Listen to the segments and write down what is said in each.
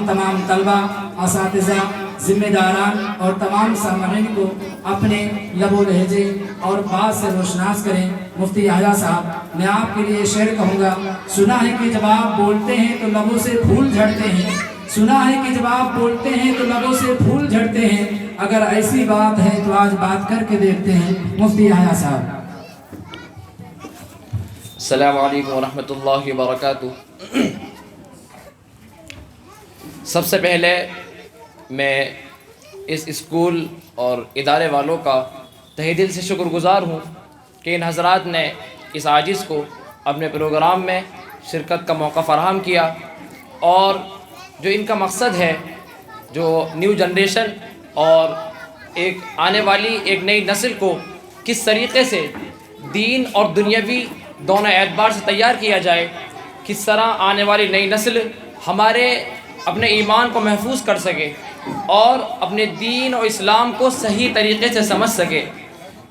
तमाम तलबा, असातिज़ा, ज़िम्मेदारान और तमाम सामईन को अपने लबो लहजे और बात से रोशनास करें। मुफ्ती याह्या साहब, मैं आपके लिए शेर कहूँगा। सुना है कि जब आप बोलते हैं तो लबों से फूल झड़ते हैं, सुना है कि जब आप बोलते हैं तो लबों से फूल झड़ते हैं। अगर ऐसी बात है तो आज बात करके देखते हैं। मुफ्ती याह्या साहब। अस्सलामु अलैकुम वरहमतुल्लाहि वबरकातुहू। सबसे पहले मैं इस स्कूल और इदारे वालों का तहे दिल से शुक्रगुज़ार हूँ कि इन हज़रात ने इस आजिज़ को अपने प्रोग्राम में शिरकत का मौका फ़राहम किया, और जो इनका मकसद है, जो न्यू जनरेशन और एक आने वाली एक नई नस्ल को किस तरीक़े से दीन और दुनियावी दोनों एतबार से तैयार किया जाए, किस तरह आने वाली नई नस्ल हमारे अपने ईमान को महफूज कर सके और अपने दीन और इस्लाम को सही तरीक़े से समझ सके।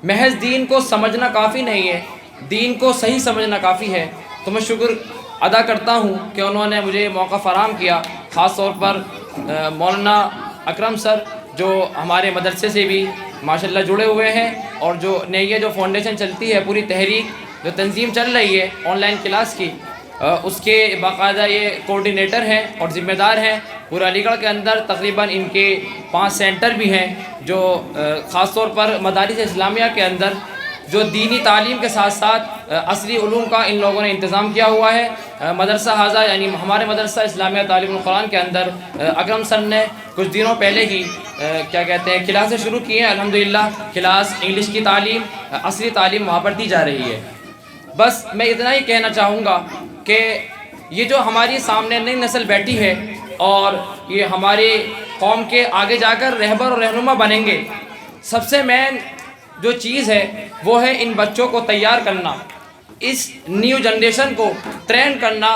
महज दीन को समझना काफ़ी नहीं है, दीन को सही समझना काफ़ी है। तो मैं शुक्र अदा करता हूँ कि उन्होंने मुझे मौका फ़राहम किया। ख़ास तौर पर मौलाना अकरम सर, जो हमारे मदरसे से भी माशाल्लाह जुड़े हुए हैं, और जो ये जो फाउंडेशन चलती है, पूरी तहरीक जो तंजीम चल रही है ऑनलाइन क्लास की, उसके बाकायदा ये कोऑर्डिनेटर हैं और ज़िम्मेदार हैं। पूरे अलीगढ़ के अंदर तकरीबन इनके 5 सेंटर भी हैं, जो ख़ास तौर पर मदारिस इस्लामिया के अंदर जो दीनी तालीम के साथ साथ असली उलूम का इन लोगों ने इंतज़ाम किया हुआ है। मदरसा हाजा यानी हमारे मदरसा इस्लामिया तालीमुल कुरान के अंदर अकरम सर ने कुछ दिनों पहले ही क्या कहते हैं क्लासें शुरू की हैं। अल्हम्दुलिल्लाह क्लास इंग्लिश की तालीम, असली तालीम वहाँ पर दी जा रही है। बस मैं इतना ही कहना चाहूँगा कि ये जो हमारी सामने नई नस्ल बैठी है और ये हमारे कौम के आगे जाकर रहबर और रहनुमा बनेंगे, सबसे मेन जो चीज़ है वो है इन बच्चों को तैयार करना, इस न्यू जनरेशन को ट्रेन करना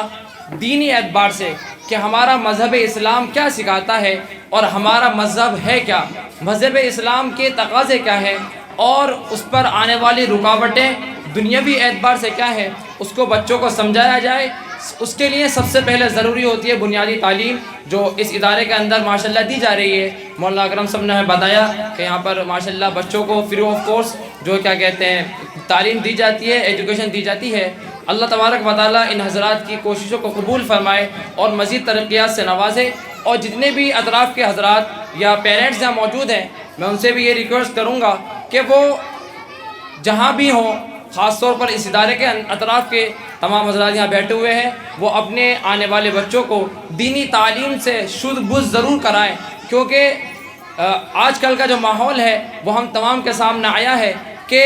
दीनी एतबार से कि हमारा मज़हब इस्लाम क्या सिखाता है और हमारा मज़हब है क्या, मज़हब इस्लाम के तकाज़े क्या है और उस पर आने वाली रुकावटें दुनियावी एतबार से क्या है, उसको बच्चों को समझाया जाए। उसके लिए सबसे पहले ज़रूरी होती है बुनियादी तालीम, जो इस इदारे के अंदर माशाल्लाह दी जा रही है। मौलाना अकरम साहब ने बताया कि यहाँ पर माशाल्लाह बच्चों को फ्री ऑफ कोर्स जो क्या कहते हैं तालीम दी जाती है, एजुकेशन दी जाती है। अल्लाह तबारक व तआला इन हज़रात की कोशिशों को कबूल फरमाए और मज़ीद तरक्यात से नवाजे। और जितने भी अतराफ़ के हज़रात या पेरेंट्स यहाँ मौजूद हैं, मैं उनसे भी ये रिक्वेस्ट करूँगा कि वो जहाँ भी हों, ख़ास तौर पर इस इदारे के अतराफ़ के तमाम हज़रात यहाँ बैठे हुए हैं, वो अपने आने वाले बच्चों को दीनी तालीम से शुद्ध बुद्ध ज़रूर कराएं, क्योंकि आजकल का जो माहौल है वो हम तमाम के सामने आया है कि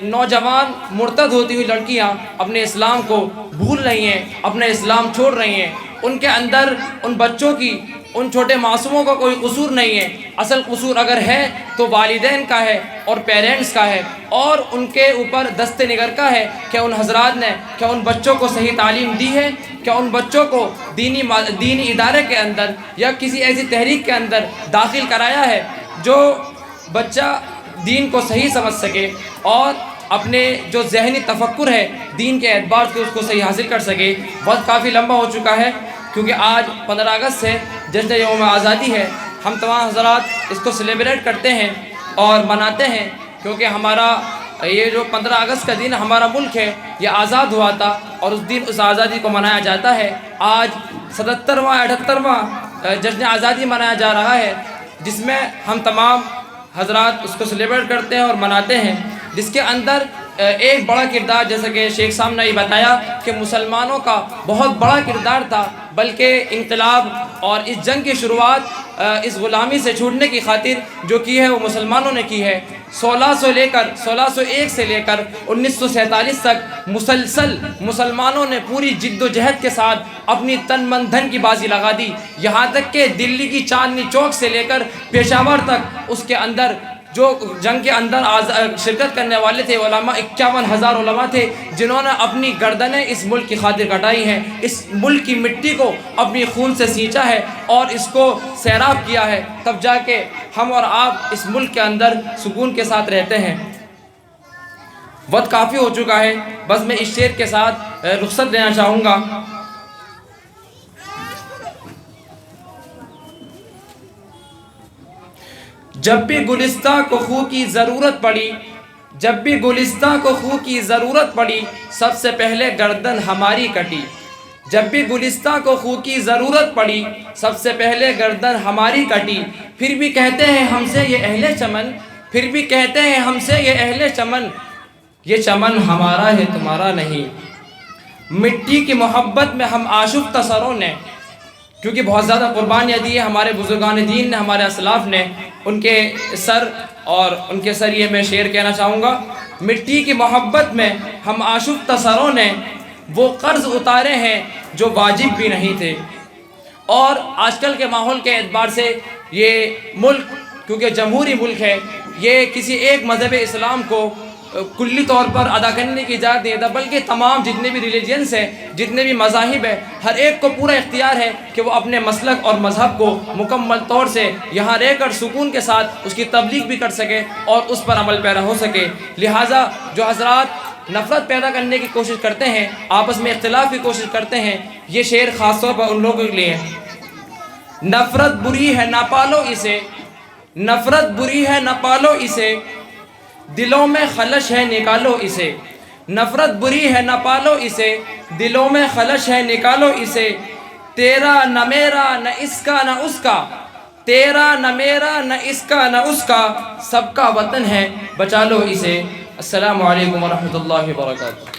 नौजवान मुर्तद होती हुई लड़कियाँ अपने इस्लाम को भूल रही हैं, अपने इस्लाम छोड़ रही हैं। उनके अंदर उन बच्चों की, उन छोटे मासूमों का कोई कसूर नहीं है। असल कसूर अगर है तो वालिदैन का है और पेरेंट्स का है, और उनके ऊपर दस्ते निगर का है कि उन हज़रात ने क्या उन बच्चों को सही तालीम दी है, क्या उन बच्चों को दीनी इदारे के अंदर या किसी ऐसी तहरीक के अंदर दाखिल कराया है जो बच्चा दीन को सही समझ सके और अपने जो ज़हनी तफक्कुर है दीन के एतबार से उसको सही हासिल कर सके। वक्त काफ़ी लंबा हो चुका है, क्योंकि आज 15 अगस्त से जश्न यौम आज़ादी है। हम तमाम हज़रात इसको सेलिब्रेट करते हैं और मनाते हैं, क्योंकि हमारा ये जो 15 अगस्त का दिन हमारा मुल्क है ये आज़ाद हुआ था और उस दिन उस आज़ादी को मनाया जाता है। आज 77वां 78वां जश्न आज़ादी मनाया जा रहा है, जिसमें हम तमाम हज़रात उसको सेलिब्रेट करते हैं और मनाते हैं, जिसके अंदर एक बड़ा किरदार, जैसे कि शेख साहब ने ये बताया कि मुसलमानों का बहुत बड़ा किरदार था, बल्कि इनकलाब और इस जंग की शुरुआत इस ग़ुलामी से छूटने की खातिर जो की है वो मुसलमानों ने की है। 1601 से लेकर 1947 तक मुसलसल मुसलमानों ने पूरी जिद्दोजहद के साथ अपनी तन मन धन की बाजी लगा दी, यहाँ तक कि दिल्ली की चांदनी चौक से लेकर पेशावर तक उसके अंदर जो जंग के अंदर शिरकत करने वाले थे उलमा 51,000 उलमा थे, जिन्होंने अपनी गर्दनें इस मुल्क की खातिर कटाई हैं, इस मुल्क की मिट्टी को अपनी खून से सींचा है और इसको सैराब किया है, तब जाके हम और आप इस मुल्क के अंदर सुकून के साथ रहते हैं। वक्त काफ़ी हो चुका है, बस मैं इस शेर के साथ रुखसत देना चाहूँगा। جب بھی گلستہ کو خو کی ضرورت پڑی، جب بھی گلستہ کو خو کی ضرورت پڑی، سب سے پہلے گردن ہماری کٹی۔ جب بھی گلستہ کو خو کی ضرورت پڑی، سب سے پہلے گردن ہماری کٹی۔ پھر بھی کہتے ہیں ہم سے یہ اہل چمن، پھر بھی کہتے ہیں ہم سے یہ اہل چمن، یہ چمن ہمارا ہے تمہارا نہیں۔ مٹی کی محبت میں ہم آشفتہ سروں نے، کیونکہ بہت زیادہ قربانیاں دی ہیں ہمارے بزرگان دین نے، ہمارے اسلاف نے، ان کے سر اور ان کے سر یہ میں شعر کہنا چاہوں گا۔ مٹی کی محبت میں ہم آشفتہ سروں نے وہ قرض اتارے ہیں جو واجب بھی نہیں تھے۔ اور آج کل کے ماحول کے اعتبار سے یہ ملک، کیونکہ جمہوری ملک ہے، یہ کسی ایک مذہب اسلام کو کلی طور پر ادا کرنے کی اجازت نہیں دیتا، بلکہ تمام جتنے بھی ریلیجنس ہیں، جتنے بھی مذاہب ہیں، ہر ایک کو پورا اختیار ہے کہ وہ اپنے مسلک اور مذہب کو مکمل طور سے یہاں رہ کر سکون کے ساتھ اس کی تبلیغ بھی کر سکے اور اس پر عمل پیرا ہو سکے۔ لہٰذا جو حضرات نفرت پیدا کرنے کی کوشش کرتے ہیں، آپس میں اختلاف کی کوشش کرتے ہیں، یہ شعر خاص طور پر ان لوگوں کے لیے ہے۔ نفرت بری ہے نہ پالو اسے، نفرت بری ہے نہ پالو اسے، دلوں میں خلش ہے نکالو اسے۔ نفرت بری ہے نہ پالو اسے، دلوں میں خلش ہے نکالو اسے۔ تیرا نہ میرا نہ اس کا نہ اس کا، تیرا نہ میرا نہ اس کا نہ اس کا، سب کا وطن ہے بچا لو اسے۔ السلام علیکم ورحمۃ اللہ وبرکاتہ۔